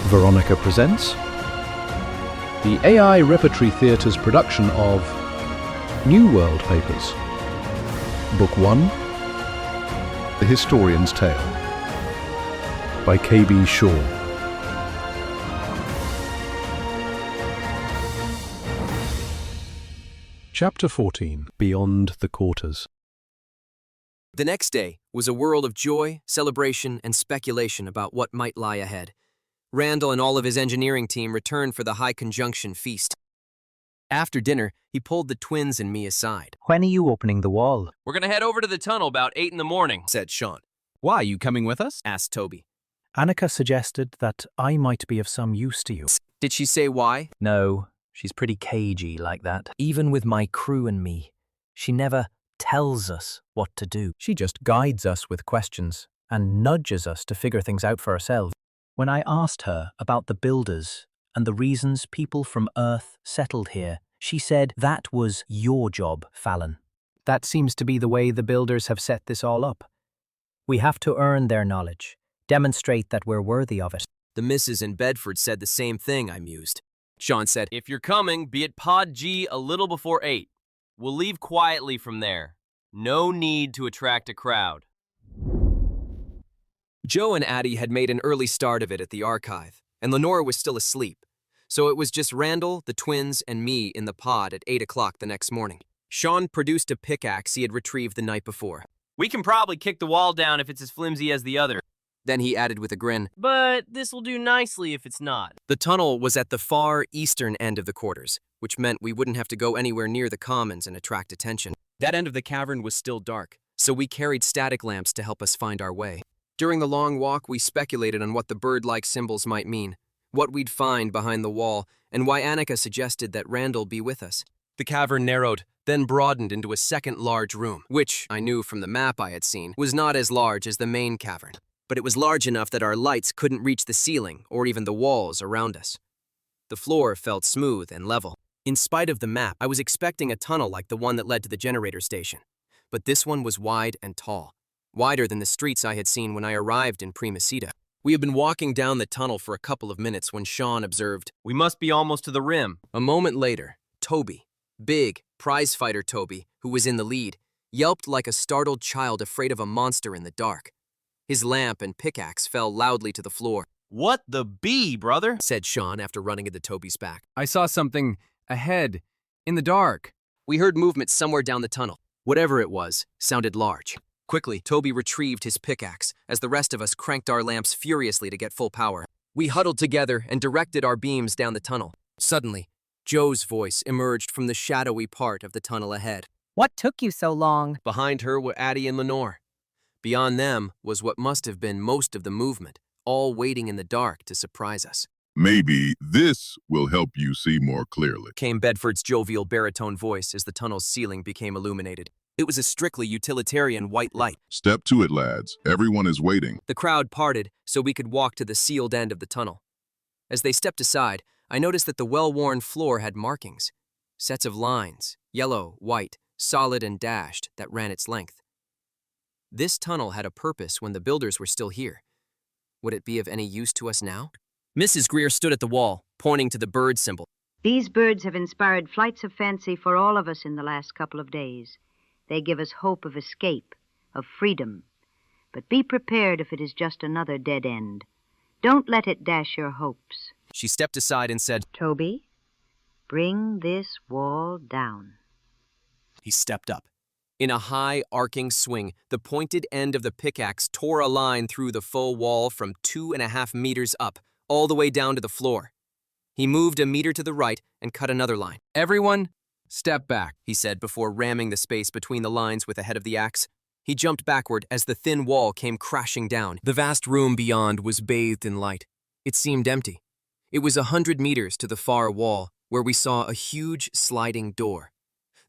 Veronica presents the AI Repertory Theatre's production of New World Papers. Book 1, The Historian's Tale, by K.B. Shaw. Chapter 14, Beyond the Quarters. The next day was a world of joy, celebration, and speculation about what might lie ahead. Randall and all of his engineering team returned for the high conjunction feast. After dinner, he pulled the twins and me aside. When are you opening the wall? We're gonna head over to the tunnel about 8 in the morning, Said Sean. Why, you coming with us? Asked Toby. Annika suggested that I might be of some use to you. Did she say why? No, she's pretty cagey like that. Even with my crew and me, she never tells us what to do. She just guides us with questions and nudges us to figure things out for ourselves. When I asked her about the builders and the reasons people from Earth settled here, she said that was your job, Fallon. That seems to be the way the builders have set this all up. We have to earn their knowledge, demonstrate that we're worthy of it. The missus in Bedford said the same thing, I mused. Sean said, If you're coming, be at Pod G a little before 8. We'll leave quietly from there. No need to attract a crowd. Joe and Addie had made an early start of it at the archive, and Lenore was still asleep. So it was just Randall, the twins, and me in the pod at 8 o'clock the next morning. Sean produced a pickaxe he had retrieved the night before. We can probably kick the wall down if it's as flimsy as the other. Then he added with a grin, But this will do nicely if it's not. The tunnel was at the far eastern end of the quarters, which meant we wouldn't have to go anywhere near the commons and attract attention. That end of the cavern was still dark, so we carried static lamps to help us find our way. During the long walk, we speculated on what the bird-like symbols might mean, what we'd find behind the wall, and why Annika suggested that Randall be with us. The cavern narrowed, then broadened into a second large room, which, I knew from the map I had seen, was not as large as the main cavern. But it was large enough that our lights couldn't reach the ceiling or even the walls around us. The floor felt smooth and level. In spite of the map, I was expecting a tunnel like the one that led to the generator station. But this one was wide and tall, wider than the streets I had seen when I arrived in Primacita. We had been walking down the tunnel for a couple of minutes when Sean observed, We must be almost to the rim. A moment later, Toby, big, prizefighter Toby, who was in the lead, yelped like a startled child afraid of a monster in the dark. His lamp and pickaxe fell loudly to the floor. What the bee, brother? Said Sean after running into Toby's back. I saw something ahead, in the dark. We heard movement somewhere down the tunnel. Whatever it was, sounded large. Quickly, Toby retrieved his pickaxe as the rest of us cranked our lamps furiously to get full power. We huddled together and directed our beams down the tunnel. Suddenly, Joe's voice emerged from the shadowy part of the tunnel ahead. What took you so long? Behind her were Addie and Lenore. Beyond them was what must have been most of the movement, all waiting in the dark to surprise us. Maybe this will help you see more clearly. Came Bedford's jovial baritone voice as the tunnel's ceiling became illuminated. It was a strictly utilitarian white light. Step to it, lads. Everyone is waiting. The crowd parted so we could walk to the sealed end of the tunnel. As they stepped aside, I noticed that the well-worn floor had markings, sets of lines, yellow, white, solid and dashed, that ran its length. This tunnel had a purpose when the builders were still here. Would it be of any use to us now? Mrs. Greer stood at the wall, pointing to the bird symbol. These birds have inspired flights of fancy for all of us in the last couple of days. They give us hope of escape, of freedom. But be prepared if it is just another dead end. Don't let it dash your hopes. She stepped aside and said, Toby, bring this wall down. He stepped up. In a high, arcing swing, the pointed end of the pickaxe tore a line through the faux wall from 2.5 meters up, all the way down to the floor. He moved a meter to the right and cut another line. Everyone, step back. He said before ramming the space between the lines with the head of the axe. He jumped backward as the thin wall came crashing down. The vast room beyond was bathed in light. It seemed empty. It was 100 meters to the far wall, where we saw a huge sliding door.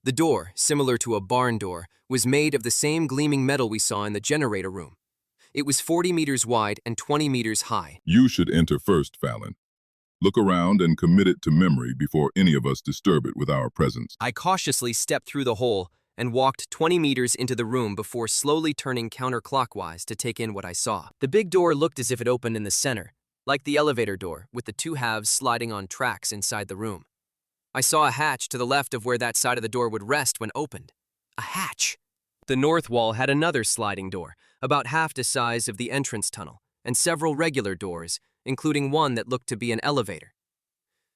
The door, similar to a barn door, was made of the same gleaming metal we saw in the generator room. It was 40 meters wide and 20 meters high. You should enter first, Fallon. Look around and commit it to memory before any of us disturb it with our presence. I cautiously stepped through the hole and walked 20 meters into the room before slowly turning counterclockwise to take in what I saw. The big door looked as if it opened in the center, like the elevator door with the two halves sliding on tracks inside the room. I saw a hatch to the left of where that side of the door would rest when opened. A hatch! The north wall had another sliding door, about half the size of the entrance tunnel, and several regular doors, including one that looked to be an elevator.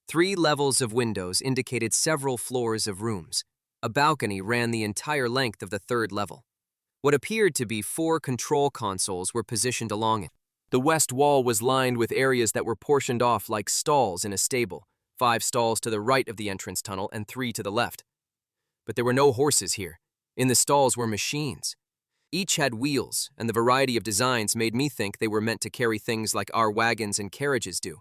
3 levels of windows indicated several floors of rooms. A balcony ran the entire length of the 3rd level. What appeared to be 4 control consoles were positioned along it. The west wall was lined with areas that were portioned off like stalls in a stable, 5 stalls to the right of the entrance tunnel and 3 to the left. But there were no horses here. In the stalls were machines. Each had wheels, and the variety of designs made me think they were meant to carry things like our wagons and carriages do.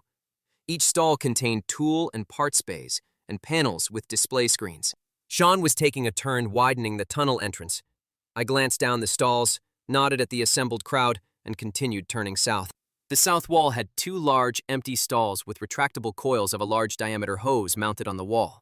Each stall contained tool and parts bays, and panels with display screens. Sean was taking a turn widening the tunnel entrance. I glanced down the stalls, nodded at the assembled crowd, and continued turning south. The south wall had 2 large, empty stalls with retractable coils of a large diameter hose mounted on the wall.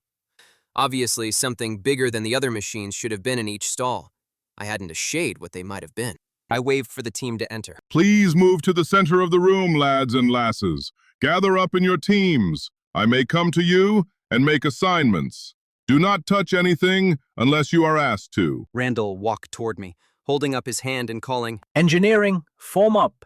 Obviously, something bigger than the other machines should have been in each stall. I hadn't a shade what they might have been. I waved for the team to enter. Please move to the center of the room, lads and lasses. Gather up in your teams. I may come to you and make assignments. Do not touch anything unless you are asked to. Randall walked toward me, holding up his hand and calling. Engineering, form up.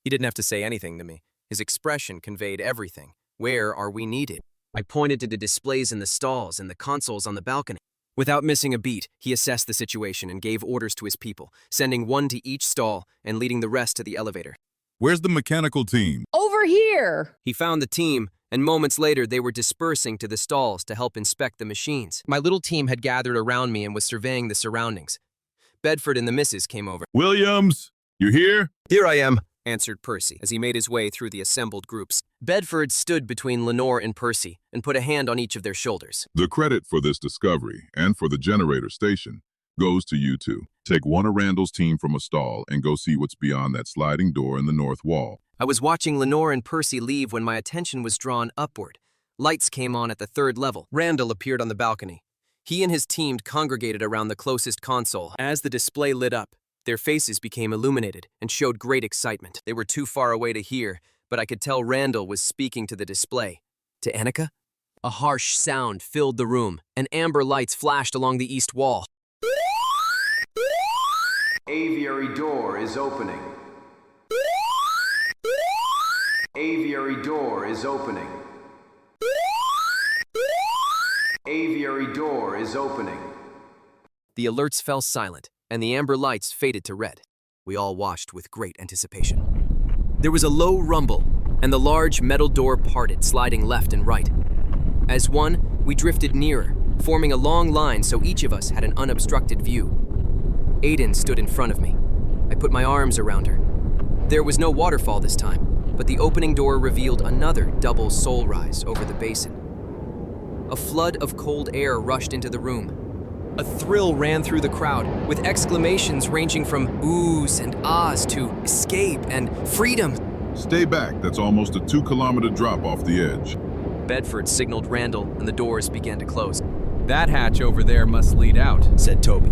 He didn't have to say anything to me. His expression conveyed everything. Where are we needed? I pointed to the displays in the stalls and the consoles on the balcony. Without missing a beat, he assessed the situation and gave orders to his people, sending 1 to each stall and leading the rest to the elevator. Where's the mechanical team? Over here! He found the team, and moments later they were dispersing to the stalls to help inspect the machines. My little team had gathered around me and was surveying the surroundings. Bedford and the missus came over. Williams, you here? Here I am. Answered Percy as he made his way through the assembled groups. Bedford stood between Lenore and Percy and put a hand on each of their shoulders. The credit for this discovery and for the generator station goes to you two. Take one of Randall's team from a stall and go see what's beyond that sliding door in the north wall. I was watching Lenore and Percy leave when my attention was drawn upward. Lights came on at the 3rd level. Randall appeared on the balcony. He and his team congregated around the closest console. As the display lit up, their faces became illuminated and showed great excitement. They were too far away to hear, but I could tell Randall was speaking to the display. To Annika? A harsh sound filled the room, and amber lights flashed along the east wall. Aviary door is opening. Aviary door is opening. Aviary door is opening. The alerts fell silent, and the amber lights faded to red. We all watched with great anticipation. There was a low rumble, and the large metal door parted, sliding left and right. As one, we drifted nearer, forming a long line so each of us had an unobstructed view. Aiden stood in front of me. I put my arms around her. There was no waterfall this time, but the opening door revealed another double soul rise over the basin. A flood of cold air rushed into the room. A thrill ran through the crowd, with exclamations ranging from oohs and ahs to escape and freedom. Stay back, that's almost a 2-kilometer drop off the edge. Bedford signaled Randall, and the doors began to close. That hatch over there must lead out. Said Toby.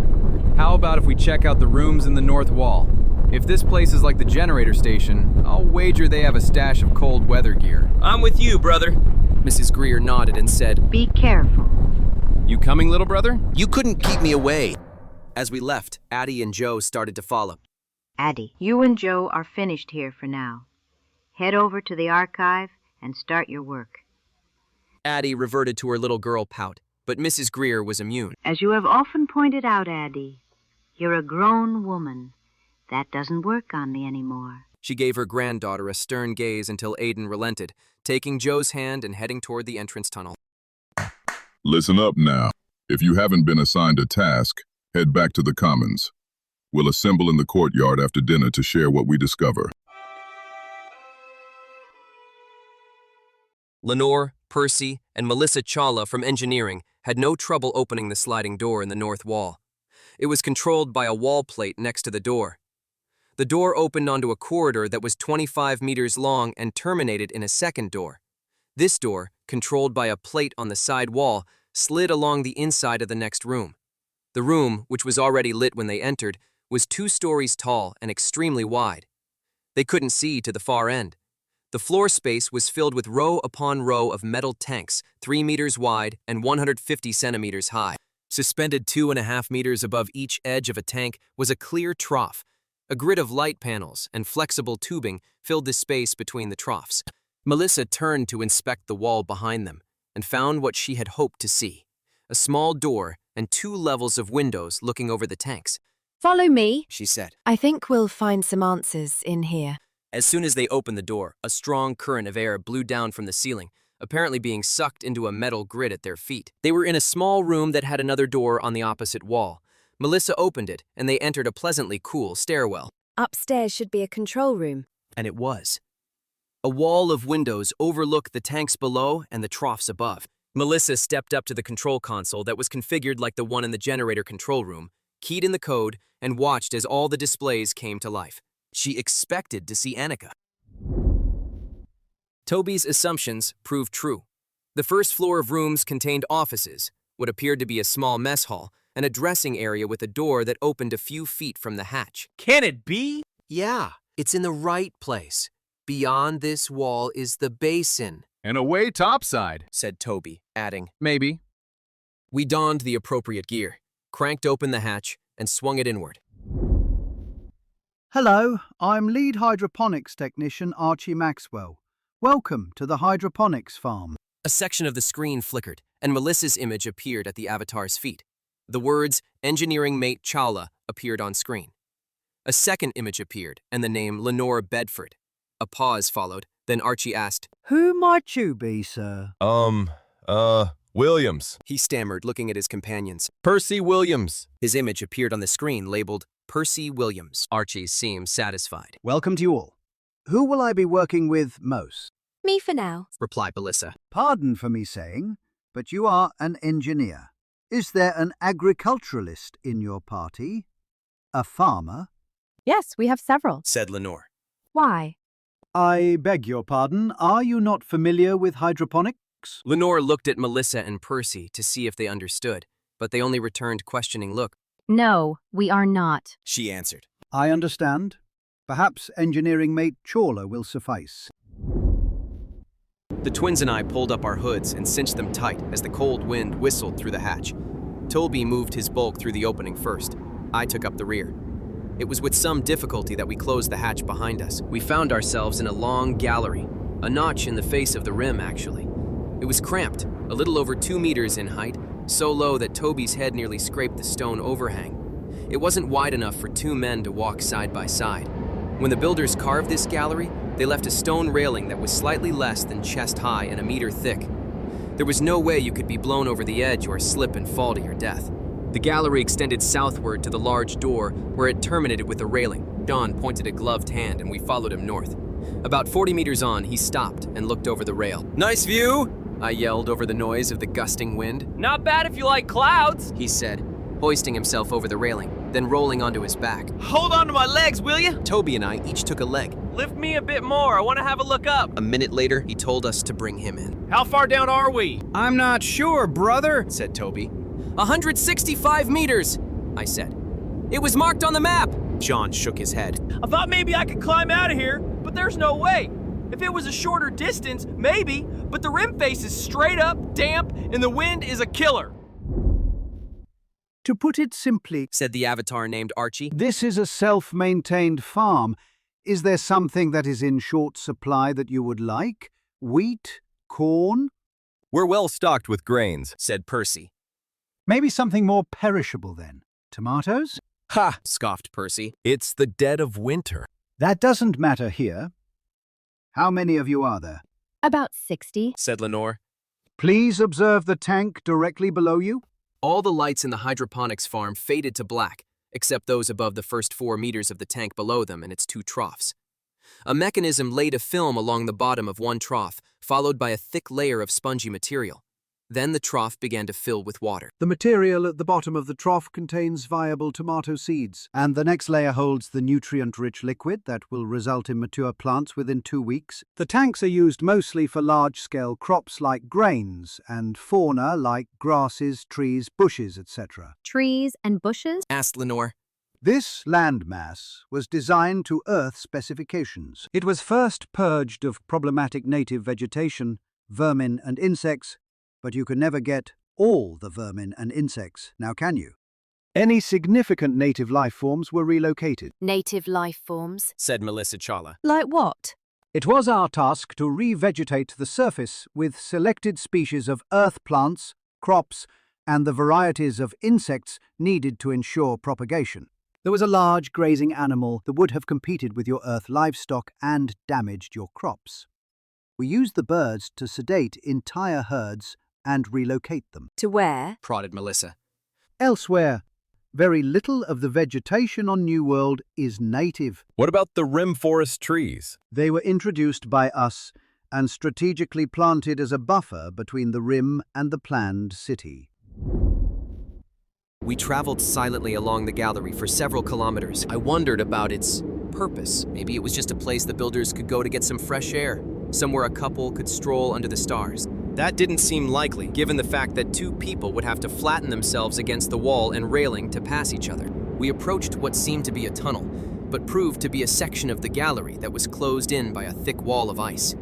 How about if we check out the rooms in the north wall? If this place is like the generator station, I'll wager they have a stash of cold weather gear. I'm with you, brother. Mrs. Greer nodded and said, Be careful. You coming, little brother? You couldn't keep me away. As we left, Addie and Joe started to follow. Addie, you and Joe are finished here for now. Head over to the archive and start your work. Addie reverted to her little girl pout, but Mrs. Greer was immune. As you have often pointed out, Addie, you're a grown woman. That doesn't work on me anymore. She gave her granddaughter a stern gaze until Aiden relented, taking Joe's hand and heading toward the entrance tunnel. Listen up now. If you haven't been assigned a task, head back to the commons. We'll assemble in the courtyard after dinner to share what we discover. Lenore, Percy, and Melissa Chawla from engineering had no trouble opening the sliding door in the north wall. It was controlled by a wall plate next to the door. The door opened onto a corridor that was 25 meters long and terminated in a second door. This door, controlled by a plate on the side wall, slid along the inside of the next room. The room, which was already lit when they entered, was 2 stories tall and extremely wide. They couldn't see to the far end. The floor space was filled with row upon row of metal tanks, 3 meters wide and 150 centimeters high. Suspended 2.5 meters above each edge of a tank was a clear trough. A grid of light panels and flexible tubing filled the space between the troughs. Melissa turned to inspect the wall behind them and found what she had hoped to see: a small door and 2 levels of windows looking over the tanks. Follow me, She said. I think we'll find some answers in here. As soon as they opened the door, a strong current of air blew down from the ceiling, apparently being sucked into a metal grid at their feet. They were in a small room that had another door on the opposite wall. Melissa opened it, and they entered a pleasantly cool stairwell. Upstairs should be a control room. And it was. A wall of windows overlooked the tanks below and the troughs above. Melissa stepped up to the control console that was configured like the one in the generator control room, keyed in the code, and watched as all the displays came to life. She expected to see Annika. Toby's assumptions proved true. The first floor of rooms contained offices, what appeared to be a small mess hall, and a dressing area with a door that opened a few feet from the hatch. Can it be? Yeah, it's in the right place. Beyond this wall is the basin, And away topside. said Toby, adding. Maybe. We donned the appropriate gear, cranked open the hatch, and swung it inward. Hello, I'm lead hydroponics technician Archie Maxwell. Welcome to the hydroponics farm. A section of the screen flickered, and Melissa's image appeared at the avatar's feet. The words, Engineering Mate Chawla, appeared on screen. A second image appeared, and the name Lenore Bedford. A pause followed, then Archie asked, Who might you be, sir? Williams. He stammered, looking at his companions. Percy Williams. His image appeared on the screen, labeled Percy Williams. Archie seemed satisfied. Welcome to you all. Who will I be working with most? Me for now. Replied Melissa. Pardon for me saying, but you are an engineer. Is there an agriculturalist in your party? A farmer? Yes, we have several. Said Lenore. Why? I beg your pardon, are you not familiar with hydroponics? Lenore looked at Melissa and Percy to see if they understood, but they only returned questioning look. No, we are not. She answered. I understand. Perhaps engineering mate Chawla will suffice. The twins and I pulled up our hoods and cinched them tight as the cold wind whistled through the hatch. Toby moved his bulk through the opening first. I took up the rear. It was with some difficulty that we closed the hatch behind us. We found ourselves in a long gallery, a notch in the face of the rim, actually. It was cramped, a little over 2 meters in height, so low that Toby's head nearly scraped the stone overhang. It wasn't wide enough for 2 men to walk side by side. When the builders carved this gallery, they left a stone railing that was slightly less than chest high and 1 meter thick. There was no way you could be blown over the edge or slip and fall to your death. The gallery extended southward to the large door where it terminated with a railing. John pointed a gloved hand and we followed him north. About 40 meters on, he stopped and looked over the rail. Nice view, I yelled over the noise of the gusting wind. Not bad if you like clouds. He said, hoisting himself over the railing, then rolling onto his back. Hold on to my legs, will you? Toby and I each took a leg. Lift me a bit more. I want to have a look up. A minute later, he told us to bring him in. How far down are we? I'm not sure, brother. Said Toby. 165 meters, I said. It was marked on the map. John shook his head. I thought maybe I could climb out of here, but there's no way. If it was a shorter distance, maybe, but the rim face is straight up, damp, and the wind is a killer. To put it simply, said the avatar named Archie. This is a self-maintained farm. Is there something that is in short supply that you would like? Wheat? Corn? We're well stocked with grains. Said Percy. Maybe something more perishable then. Tomatoes? Ha! Scoffed Percy. It's the dead of winter. That doesn't matter here. How many of you are there? About 60. Said Lenore. Please observe the tank directly below you. All the lights in the hydroponics farm faded to black, except those above the first 4 meters of the tank below them and its 2 troughs. A mechanism laid a film along the bottom of one trough, followed by a thick layer of spongy material. Then the trough began to fill with water. The material at the bottom of the trough contains viable tomato seeds, and the next layer holds the nutrient-rich liquid that will result in mature plants within 2 weeks. The tanks are used mostly for large-scale crops like grains and fauna like grasses, trees, bushes, etc. Trees and bushes? Asked Lenore. This landmass was designed to Earth specifications. It was first purged of problematic native vegetation, vermin and insects, but you can never get all the vermin and insects, now can you? Any significant native life forms were relocated. Native life forms? said Melissa Chawla. Like what? It was our task to revegetate the surface with selected species of earth plants, crops, and the varieties of insects needed to ensure propagation. There was a large grazing animal that would have competed with your earth livestock and damaged your crops. We used the birds to sedate entire herds and relocate them. To where? prodded Melissa. Elsewhere, very little of the vegetation on New World is native. What about the rim forest trees? They were introduced by us and strategically planted as a buffer between the rim and the planned city. We traveled silently along the gallery for several kilometers. I wondered about its purpose. Maybe it was just a place the builders could go to get some fresh air, somewhere a couple could stroll under the stars. That didn't seem likely, given the fact that two people would have to flatten themselves against the wall and railing to pass each other. We approached what seemed to be a tunnel, but proved to be a section of the gallery that was closed in by a thick wall of ice.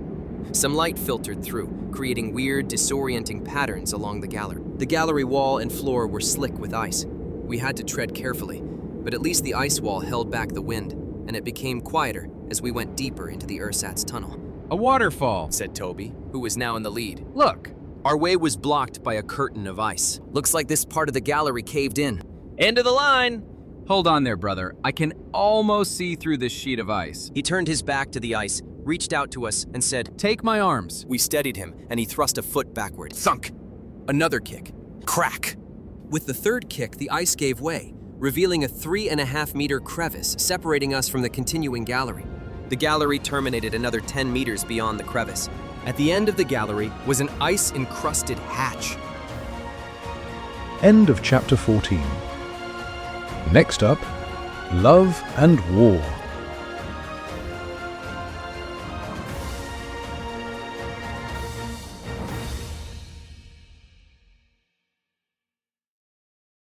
Some light filtered through, creating weird, disorienting patterns along the gallery. The gallery wall and floor were slick with ice. We had to tread carefully, but at least the ice wall held back the wind, and it became quieter as we went deeper into the ersatz tunnel. A waterfall, Said Toby, who was now in the lead. Look. Our way was blocked by a curtain of ice. Looks like this part of the gallery caved in. End of the line! Hold on there, brother. I can almost see through this sheet of ice. He turned his back to the ice, reached out to us, and said, Take my arms. We steadied him, and he thrust a foot backward. Thunk! Another kick. Crack! With the third kick, the ice gave way, revealing a 3.5-meter crevice separating us from the continuing gallery. The gallery terminated another 10 meters beyond the crevice. At the end of the gallery was an ice-encrusted hatch. End of chapter 14. Next up, Love and War.